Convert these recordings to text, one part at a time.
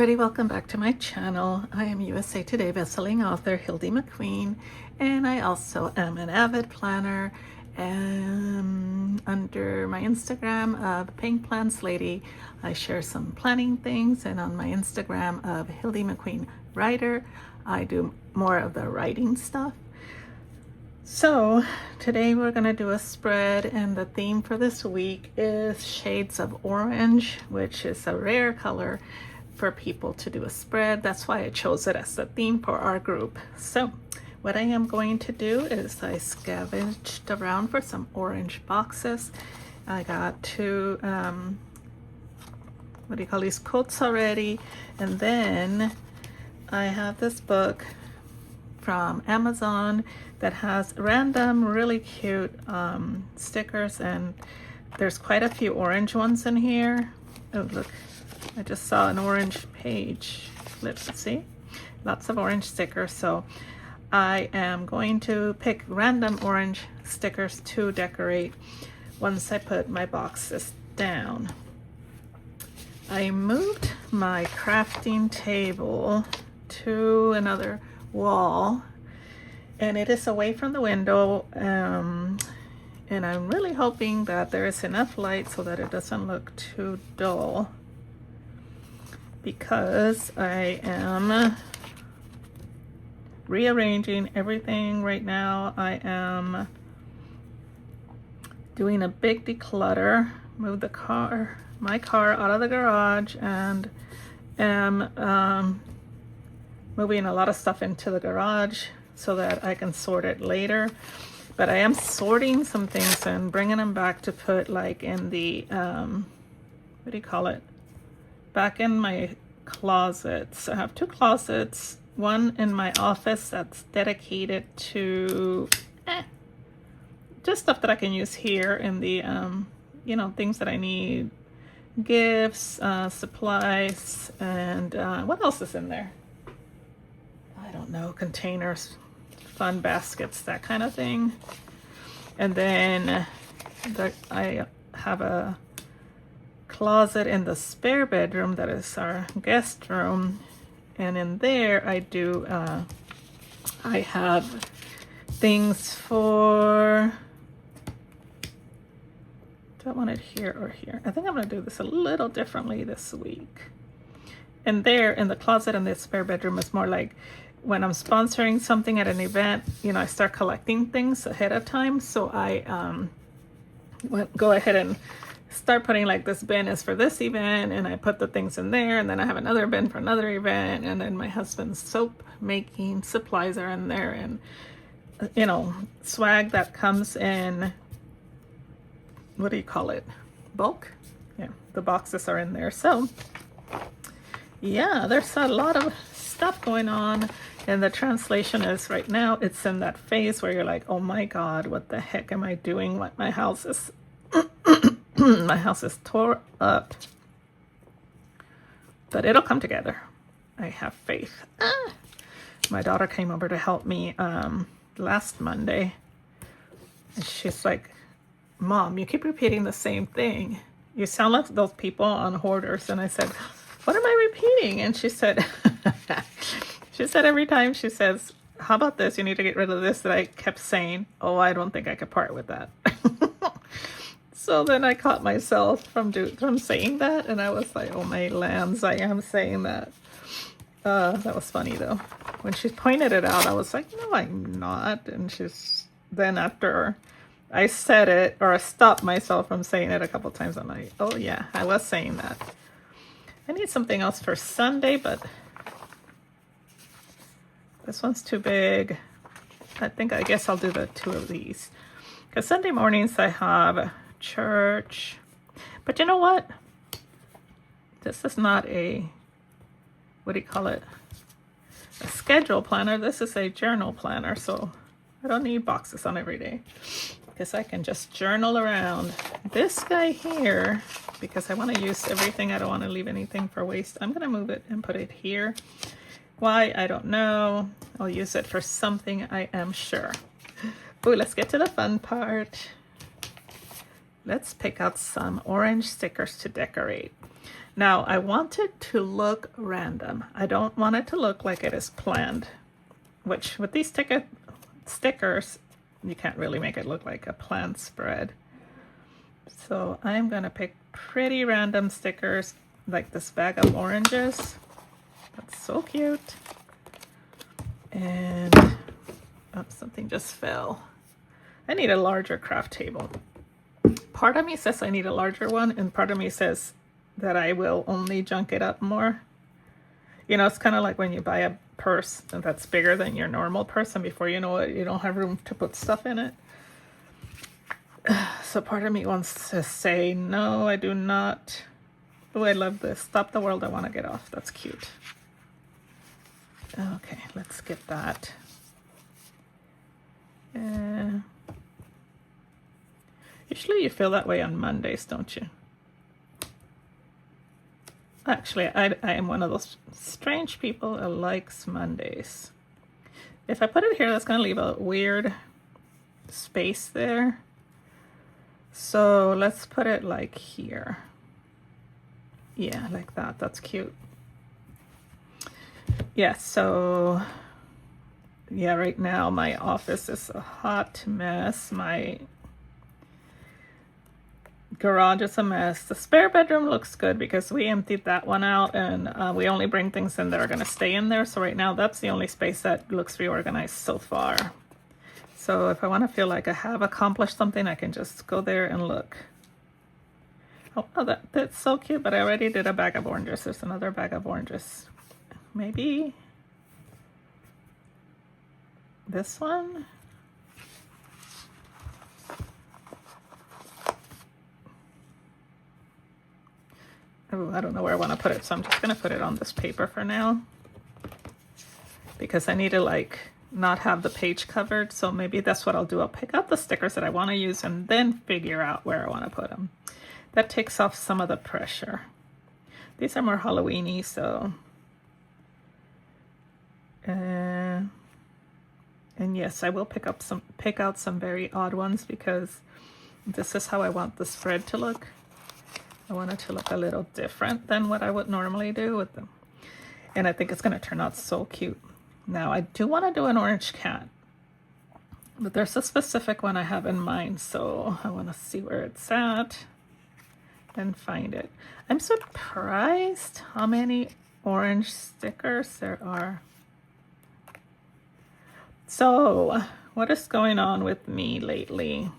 everybody, welcome back to my channel. I am USA Today bestselling author Hildy McQueen, and I also am an avid planner. And under my Instagram of Pink Plans Lady, I share some planning things, and on my Instagram of Hildy McQueen Writer, I do more of the writing stuff. So today we're going to do a spread, and the theme for this week is shades of orange, which is a rare color for people to do a spread. That's why I chose it as the theme for our group. So what I am going to do is I scavenged around for some orange boxes. I got two what do you call these, quotes already, and then I have this book from Amazon that has random really cute stickers, and there's quite a few orange ones in here. Oh look, I just saw an orange page. Let's see, lots of orange stickers. So I am going to pick random orange stickers to decorate once I put my boxes down. I moved my crafting table to another wall, and it is away from the window, and I'm really hoping that there is enough light so that it doesn't look too dull, because I am rearranging everything right now. I am doing a big declutter, move my car out of the garage, and am moving a lot of stuff into the garage so that I can sort it later. But I am sorting some things and bringing them back to put like in the what do you call it, back in my closets. I have two closets, one in my office that's dedicated to just stuff that I can use here in the you know, things that I need, gifts, supplies, and what else is in there? I don't know, containers, fun baskets, that kind of thing. And then I have a closet in the spare bedroom that is our guest room, and in there I do I have things for, do I want it here or here? I think I'm going to do this a little differently this week. And there in the closet in the spare bedroom is more like when I'm sponsoring something at an event, you know, I start collecting things ahead of time. So I go ahead and start putting like, this bin is for this event, and I put the things in there, and then I have another bin for another event, and then my husband's soap making supplies are in there, and you know, swag that comes in, what do you call it, bulk? Yeah, the boxes are in there. So yeah, there's a lot of stuff going on, and the translation is right now it's in that phase where you're like, oh my god, what the heck am I doing? What, my house is my house is tore up, but it'll come together. I have faith. My daughter came over to help me last Monday, and she's like, Mom, you keep repeating the same thing. You sound like those people on Hoarders. And I said, what am I repeating? And she said, she said every time she says, how about this? You need to get rid of this. That I kept saying, oh, I don't think I could part with that. So then I caught myself from saying that, and I was like, oh my lambs, I am saying that. That was funny though. When she pointed it out, I was like, no, I'm not. And then after I said it, or I stopped myself from saying it a couple times, I'm like, oh yeah, I was saying that. I need something else for Sunday, but this one's too big. I guess I'll do the two of these, because Sunday mornings I have church. But you know what? This is not a, what do you call it, a schedule planner. This is a journal planner, so I don't need boxes on every day, because I can just journal around. This guy here, because I want to use everything, I don't want to leave anything for waste, I'm going to move it and put it here. Why? I don't know. I'll use it for something, I am sure. Ooh, let's get to the fun part. Let's pick out some orange stickers to decorate. Now, I want it to look random. I don't want it to look like it is planned, which with these stickers, you can't really make it look like a planned spread. So I'm going to pick pretty random stickers, like this bag of oranges. That's so cute. And oh, something just fell. I need a larger craft table. Part of me says I need a larger one, and part of me says that I will only junk it up more. You know, it's kind of like when you buy a purse that's bigger than your normal purse, and before you know it, you don't have room to put stuff in it. So part of me wants to say, no, I do not. Oh, I love this. Stop the world, I want to get off. That's cute. Okay, let's get that. Usually you feel that way on Mondays, don't you? Actually, I am one of those strange people who likes Mondays. If I put it here, that's going to leave a weird space there. So let's put it like here. Yeah, like that. That's cute. Yeah, so yeah, right now my office is a hot mess. My garage is a mess. The spare bedroom looks good because we emptied that one out, and we only bring things in that are going to stay in there. So right now that's the only space that looks reorganized so far. So if I want to feel like I have accomplished something, I can just go there and look. Oh, that's so cute, but I already did a bag of oranges. There's another bag of oranges. Maybe this one? Oh, I don't know where I want to put it, so I'm just going to put it on this paper for now. Because I need to like not have the page covered, so maybe that's what I'll do. I'll pick out the stickers that I want to use and then figure out where I want to put them. That takes off some of the pressure. These are more Halloween-y, so... and yes, I will pick out some very odd ones because this is how I want the spread to look. I want it to look a little different than what I would normally do with them. And I think it's going to turn out so cute. Now, I do want to do an orange cat, but there's a specific one I have in mind, so I want to see where it's at and find it. I'm surprised how many orange stickers there are. So, what is going on with me lately?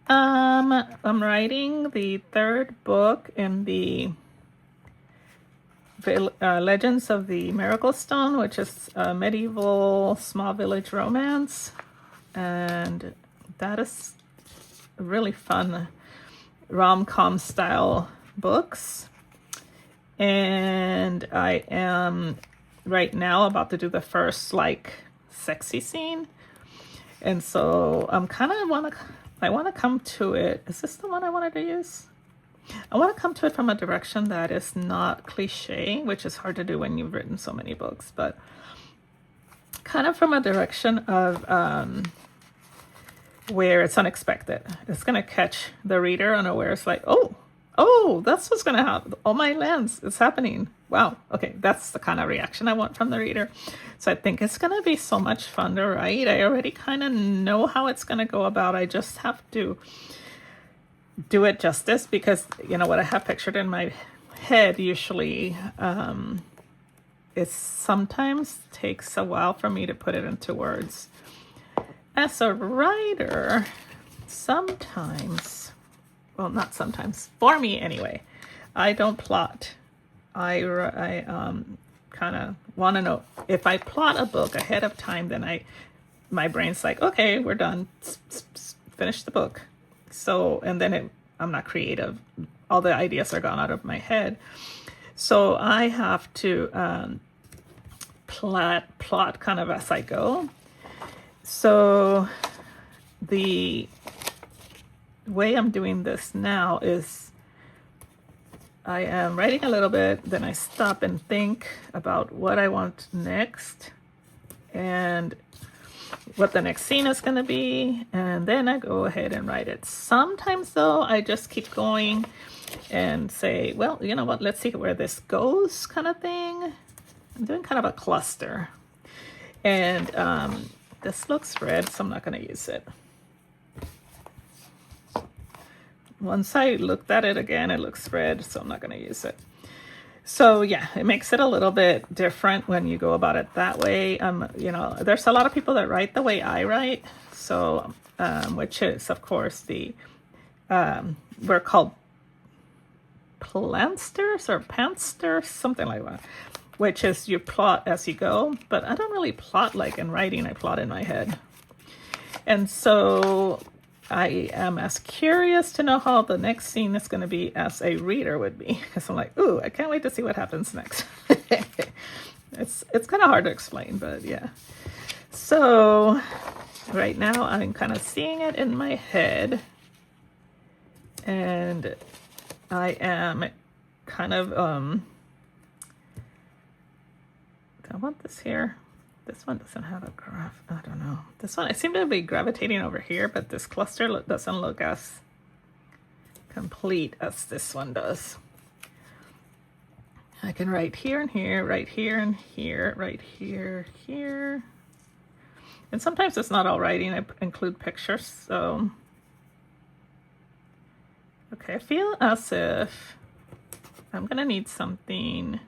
I'm writing the third book in the Legends of the Miracle Stone, which is a medieval small village romance, and that is really fun rom-com style books. And I am right now about to do the first like sexy scene, and so I'm kind of I want to come to it. Is this the one I wanted to use? I want to come to it from a direction that is not cliche, which is hard to do when you've written so many books, but kind of from a direction of where it's unexpected. It's going to catch the reader unawares, like, oh, that's what's going to happen. Oh, my lands, it's happening. Wow. Okay, that's the kind of reaction I want from the reader. So I think it's going to be so much fun to write. I already kind of know how it's going to go about. I just have to do it justice because, you know, what I have pictured in my head usually it sometimes takes a while for me to put it into words. As a writer, sometimes, well, not sometimes, for me anyway, I don't plot. I kind of want to know, if I plot a book ahead of time, then my brain's like, okay, we're done, finish the book. So, and then I'm not creative. All the ideas are gone out of my head. So I have to plot kind of as I go. So the way I'm doing this now is I am writing a little bit, then I stop and think about what I want next and what the next scene is going to be, and then I go ahead and write it. Sometimes though, I just keep going and say, well, you know what, let's see where this goes kind of thing. I'm doing kind of a cluster. And this looks red, so I'm not going to use it. Once I looked at it again, it looks red, so I'm not going to use it. So yeah, it makes it a little bit different when you go about it that way. You know, there's a lot of people that write the way I write. So, which is, of course, the, we're called plantsters or pantsters, something like that, which is you plot as you go. But I don't really plot like in writing, I plot in my head. And so I am as curious to know how the next scene is going to be as a reader would be. Because I'm like, ooh, I can't wait to see what happens next. It's kind of hard to explain, but yeah. So right now I'm kind of seeing it in my head. And I am kind of, I want this here. This one doesn't have a graph. I don't know. This one, I seem to be gravitating over here, but this cluster doesn't look as complete as this one does. I can write here and here, right here and here, right here, here. And sometimes it's not all writing. I include pictures, so. Okay, I feel as if I'm gonna need something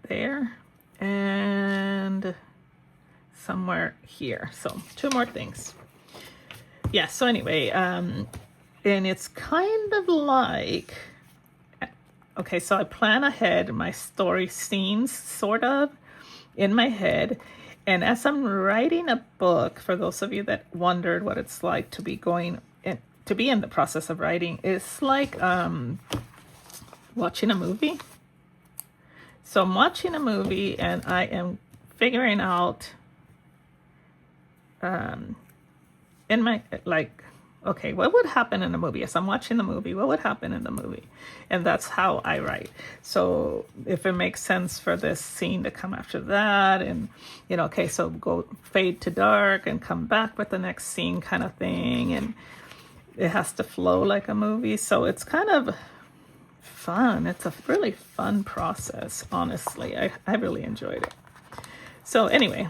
there and somewhere here. So 2 more things. Yeah, so anyway, and it's kind of like, okay, so I plan ahead my story scenes sort of in my head. And as I'm writing a book, for those of you that wondered what it's like to be to be in the process of writing, it's like watching a movie. So I'm watching a movie and I am figuring out in my, like, okay, what would happen in the movie? As I'm watching the movie, what would happen in the movie? And that's how I write. So if it makes sense for this scene to come after that, and, you know, okay, so go fade to dark and come back with the next scene kind of thing. And it has to flow like a movie. So it's kind of fun. It's a really fun process, honestly. I really enjoyed it. So anyway,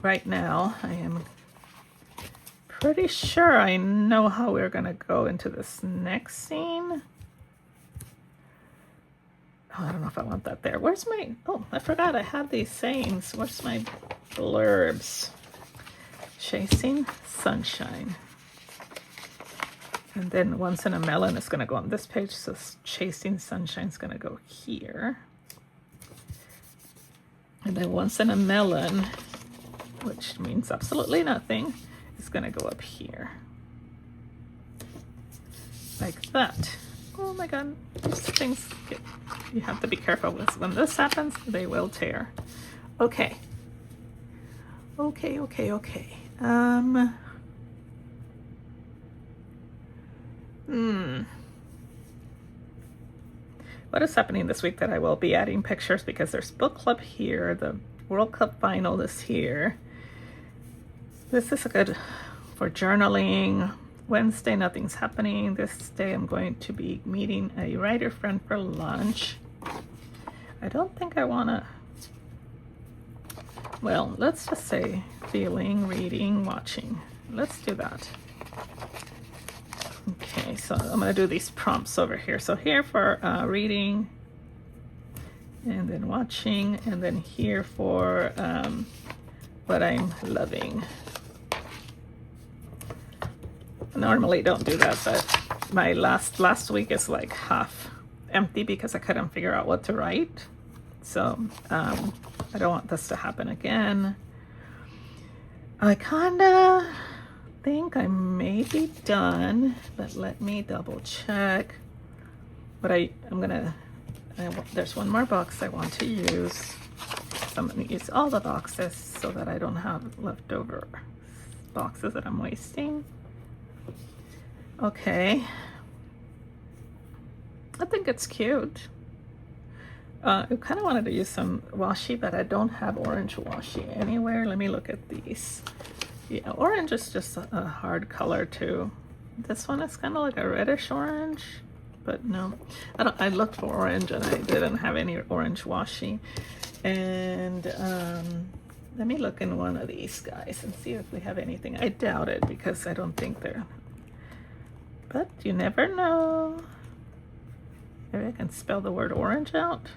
right now I am pretty sure I know how we're going to go into this next scene. Oh, I don't know if I want that there. Where's my, oh, I forgot I had these sayings. Where's my blurbs? Chasing sunshine. And then once in a melon is going to go on this page. So chasing sunshine is going to go here. And then once in a melon, which means absolutely nothing, is going to go up here. Like that. Oh my God, these things, you have to be careful with. When this happens, they will tear. Okay. Okay. What is happening this week that I will be adding pictures because there's book club here, the World Cup final is here. This is good for journaling. Wednesday, nothing's happening. This day I'm going to be meeting a writer friend for lunch. I don't think I want to, well, let's just say feeling, reading, watching. Let's do that. Okay, so I'm going to do these prompts over here. So here for reading, and then watching, and then here for what I'm loving. I normally don't do that, but my last week is like half empty because I couldn't figure out what to write. So I don't want this to happen again. I kind of think I may be done, but let me double check. But there's one more box I want to use. So I'm going to use all the boxes so that I don't have leftover boxes that I'm wasting. Okay. I think it's cute. I kind of wanted to use some washi, but I don't have orange washi anywhere. Let me look at these. Yeah, orange is just a hard color too. This one is kind of like a reddish orange. but no, I looked for orange and I didn't have any orange washi. And let me look in one of these guys and see if we have anything. I doubt it because I don't think they're, but you never know. Maybe I can spell the word orange out,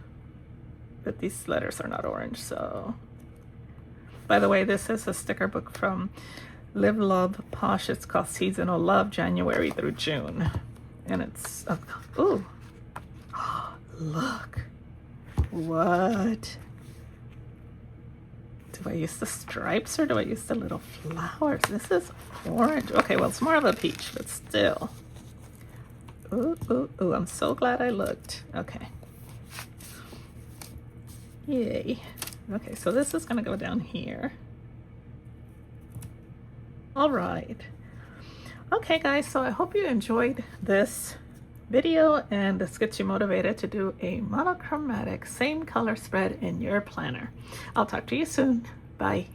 but these letters are not orange. So, by the way, this is a sticker book from Live Love Posh. It's called Seasonal Love, January through June. And it's, ooh, oh, look, what? Do I use the stripes or do I use the little flowers? This is orange. Okay, well, it's more of a peach, but still. Ooh, ooh, ooh, I'm so glad I looked. Okay. Yay. Okay, so this is gonna go down here. All right. Okay, guys, so I hope you enjoyed this video and this gets you motivated to do a monochromatic same color spread in your planner. I'll talk to you soon. Bye.